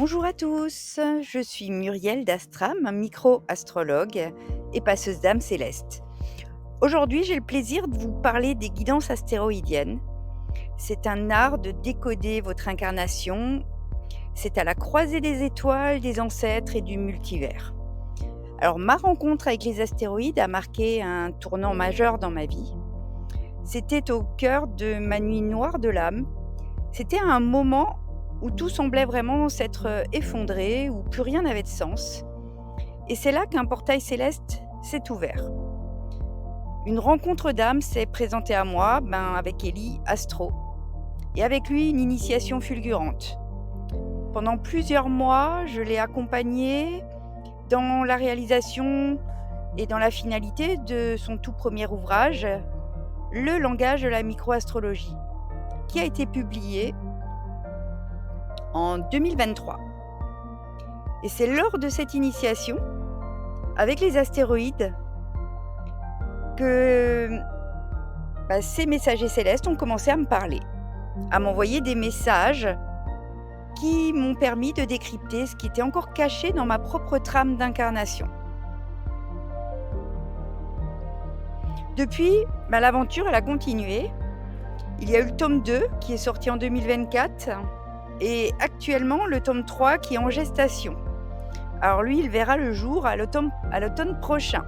Bonjour à tous, je suis Muriel d'Astram, micro-astrologue et passeuse d'âme céleste. Aujourd'hui, j'ai le plaisir de vous parler des guidances astéroïdiennes. C'est un art de décoder votre incarnation. C'est à la croisée des étoiles, des ancêtres et du multivers. Alors, ma rencontre avec les astéroïdes a marqué un tournant majeur dans ma vie. C'était au cœur de ma nuit noire de l'âme. C'était un moment où tout semblait vraiment s'être effondré, où plus rien n'avait de sens. Et c'est là qu'un portail céleste s'est ouvert. Une rencontre d'âmes s'est présentée à moi, avec Élie Astro, et avec lui une initiation fulgurante. Pendant plusieurs mois, je l'ai accompagné dans la réalisation et dans la finalité de son tout premier ouvrage, Le langage de la microastrologie, qui a été publié en 2023. Et c'est lors de cette initiation, avec les astéroïdes, que ces messagers célestes ont commencé à me parler, à m'envoyer des messages qui m'ont permis de décrypter ce qui était encore caché dans ma propre trame d'incarnation. Depuis, l'aventure elle a continué. Il y a eu le tome 2 qui est sorti en 2024 et actuellement le tome 3 qui est en gestation. Alors lui, il verra le jour à l'automne prochain.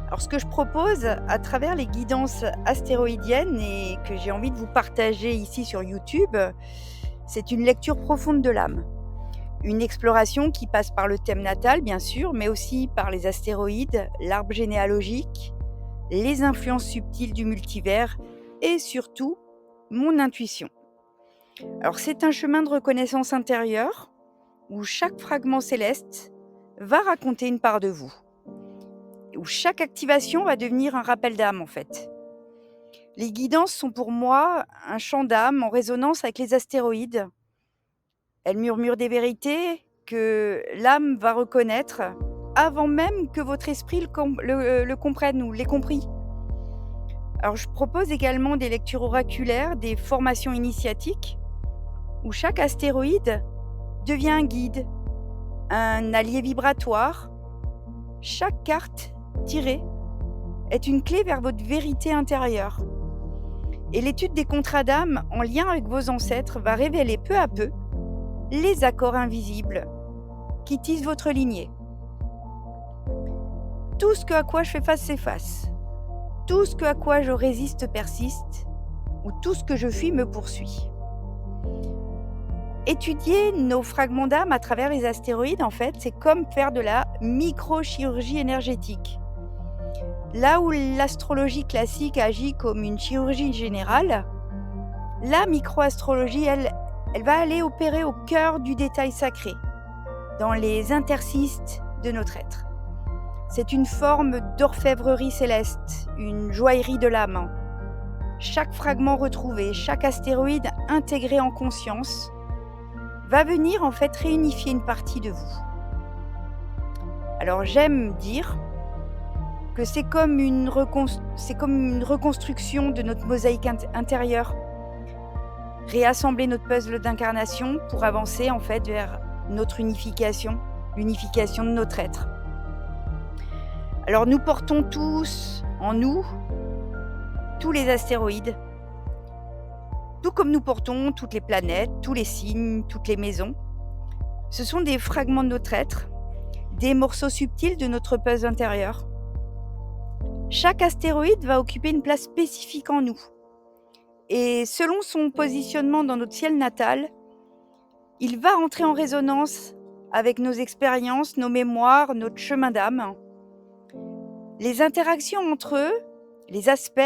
Alors ce que je propose à travers les guidances astéroïdiennes et que j'ai envie de vous partager ici sur YouTube, c'est une lecture profonde de l'âme. Une exploration qui passe par le thème natal, bien sûr, mais aussi par les astéroïdes, l'arbre généalogique, les influences subtiles du multivers et surtout mon intuition. Alors c'est un chemin de reconnaissance intérieure où chaque fragment céleste va raconter une part de vous, où chaque activation va devenir un rappel d'âme en fait. Les guidances sont pour moi un chant d'âme en résonance avec les astéroïdes. Elles murmurent des vérités que l'âme va reconnaître avant même que votre esprit le comprenne ou l'ait compris. Alors je propose également des lectures oraculaires, des formations initiatiques, où chaque astéroïde devient un guide, un allié vibratoire. Chaque carte tirée est une clé vers votre vérité intérieure. Et l'étude des contrats d'âme en lien avec vos ancêtres va révéler peu à peu les accords invisibles qui tissent votre lignée. Tout ce à quoi je fais face s'efface. Tout ce à quoi je résiste persiste. Ou tout ce que je fuis me poursuit. Étudier nos fragments d'âme à travers les astéroïdes, en fait, c'est comme faire de la microchirurgie énergétique. Là où l'astrologie classique agit comme une chirurgie générale, la microastrologie, elle va aller opérer au cœur du détail sacré, dans les interstices de notre être. C'est une forme d'orfèvrerie céleste, une joaillerie de l'âme. Chaque fragment retrouvé, chaque astéroïde intégré en conscience, va venir en fait réunifier une partie de vous. Alors j'aime dire que c'est comme une reconstruction de notre mosaïque intérieure. Réassembler notre puzzle d'incarnation pour avancer en fait vers notre unification, l'unification de notre être. Alors nous portons tous en nous tous les astéroïdes, tout comme nous portons toutes les planètes, tous les signes, toutes les maisons. Ce sont des fragments de notre être, des morceaux subtils de notre puzzle intérieur. Chaque astéroïde va occuper une place spécifique en nous. Et selon son positionnement dans notre ciel natal, il va entrer en résonance avec nos expériences, nos mémoires, notre chemin d'âme. Les interactions entre eux, les aspects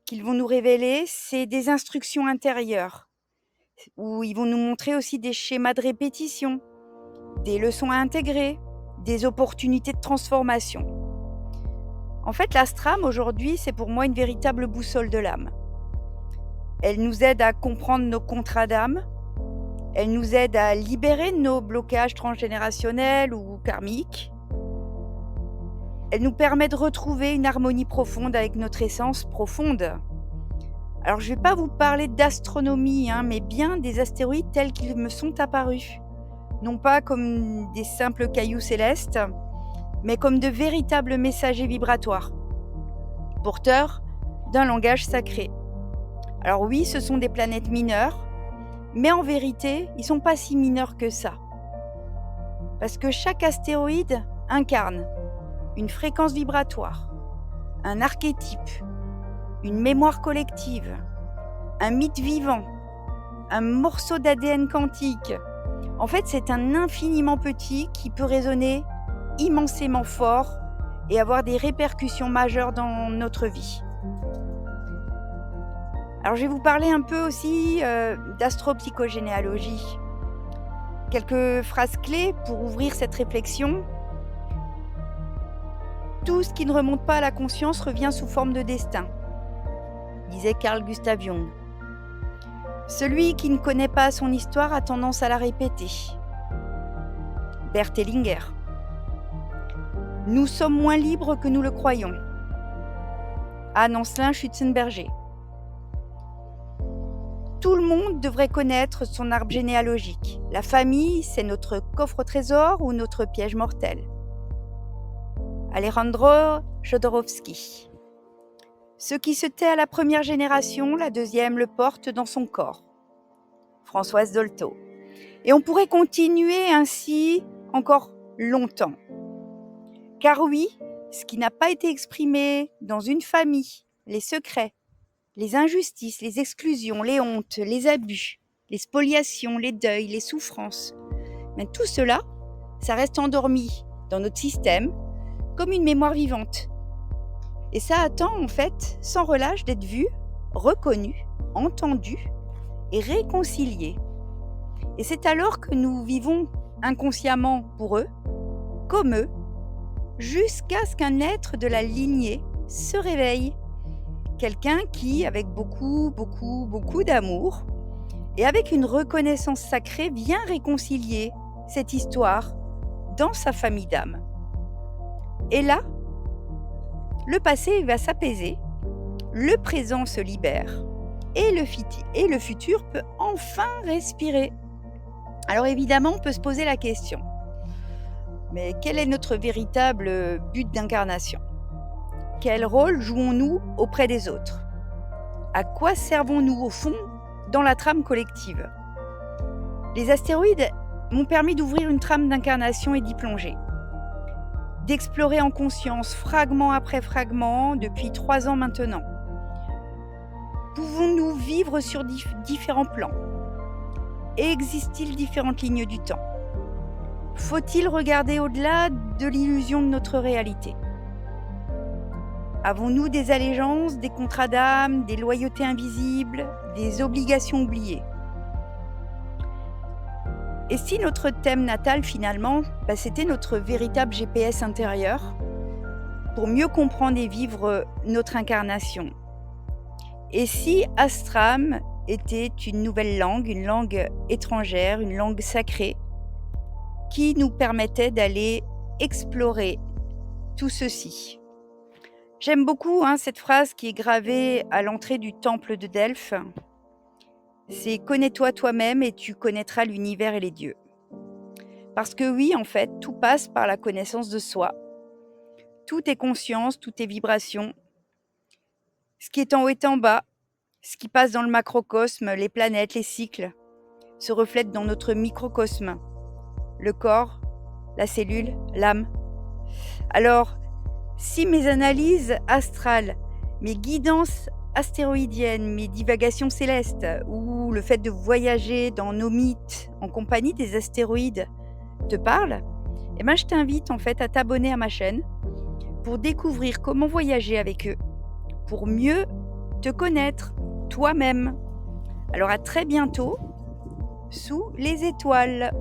qu'ils vont nous révéler, c'est des instructions intérieures, où ils vont nous montrer aussi des schémas de répétition, des leçons à intégrer, des opportunités de transformation. En fait, l'astram, aujourd'hui, c'est pour moi une véritable boussole de l'âme. Elle nous aide à comprendre nos contrats d'âme, elle nous aide à libérer nos blocages transgénérationnels ou karmiques. Elle nous permet de retrouver une harmonie profonde avec notre essence profonde. Alors je ne vais pas vous parler d'astronomie, mais bien des astéroïdes tels qu'ils me sont apparus. Non pas comme des simples cailloux célestes, mais comme de véritables messagers vibratoires, porteurs d'un langage sacré. Alors oui, ce sont des planètes mineures, mais en vérité, ils ne sont pas si mineurs que ça. Parce que chaque astéroïde incarne une fréquence vibratoire, un archétype, une mémoire collective, un mythe vivant, un morceau d'ADN quantique. En fait, c'est un infiniment petit qui peut résonner immensément fort et avoir des répercussions majeures dans notre vie. Alors, je vais vous parler un peu aussi d'astropsychogénéalogie. Quelques phrases clés pour ouvrir cette réflexion. Tout ce qui ne remonte pas à la conscience revient sous forme de destin, disait Carl Gustav Jung. Celui qui ne connaît pas son histoire a tendance à la répéter. Bert Hellinger. Nous sommes moins libres que nous le croyons. Anne Ancelin Schutzenberger. Tout le monde devrait connaître son arbre généalogique. La famille, c'est notre coffre au trésor ou notre piège mortel. Alejandro Jodorowsky. Ce qui se tait à la première génération, la deuxième le porte dans son corps. Françoise Dolto. Et on pourrait continuer ainsi encore longtemps. Car oui, ce qui n'a pas été exprimé dans une famille, les secrets, les injustices, les exclusions, les hontes, les abus, les spoliations, les deuils, les souffrances, mais tout cela, ça reste endormi dans notre système comme une mémoire vivante. Et ça attend en fait, sans relâche, d'être vu, reconnu, entendu et réconcilié. Et c'est alors que nous vivons inconsciemment pour eux, comme eux, jusqu'à ce qu'un être de la lignée se réveille. Quelqu'un qui, avec beaucoup d'amour et avec une reconnaissance sacrée, vient réconcilier cette histoire dans sa famille d'âme. Et là, le passé va s'apaiser, le présent se libère et le futur peut enfin respirer. Alors évidemment, on peut se poser la question, mais quel est notre véritable but d'incarnation ? Quel rôle jouons-nous auprès des autres ? À quoi servons-nous au fond dans la trame collective ? Les astéroïdes m'ont permis d'ouvrir une trame d'incarnation et d'y plonger. D'explorer en conscience, fragment après fragment, depuis 3 ans maintenant. Pouvons-nous vivre sur différents plans ? Existe-t-il différentes lignes du temps ? Faut-il regarder au-delà de l'illusion de notre réalité ? Avons-nous des allégeances, des contrats d'âme, des loyautés invisibles, des obligations oubliées ? Et si notre thème natal, finalement, c'était notre véritable GPS intérieur pour mieux comprendre et vivre notre incarnation ? Et si Astram était une nouvelle langue, une langue étrangère, une langue sacrée, qui nous permettait d'aller explorer tout ceci ? J'aime beaucoup cette phrase qui est gravée à l'entrée du temple de Delphes. C'est « Connais-toi toi-même et tu connaîtras l'univers et les dieux ». Parce que oui, en fait, tout passe par la connaissance de soi. Tout est conscience, tout est vibration. Ce qui est en haut est en bas. Ce qui passe dans le macrocosme, les planètes, les cycles, se reflète dans notre microcosme. Le corps, la cellule, l'âme. Alors, si mes analyses astrales, mes guidances astéroïdiennes, mes divagations célestes ou le fait de voyager dans nos mythes en compagnie des astéroïdes te parlent, je t'invite en fait à t'abonner à ma chaîne pour découvrir comment voyager avec eux, pour mieux te connaître toi-même. Alors à très bientôt sous les étoiles.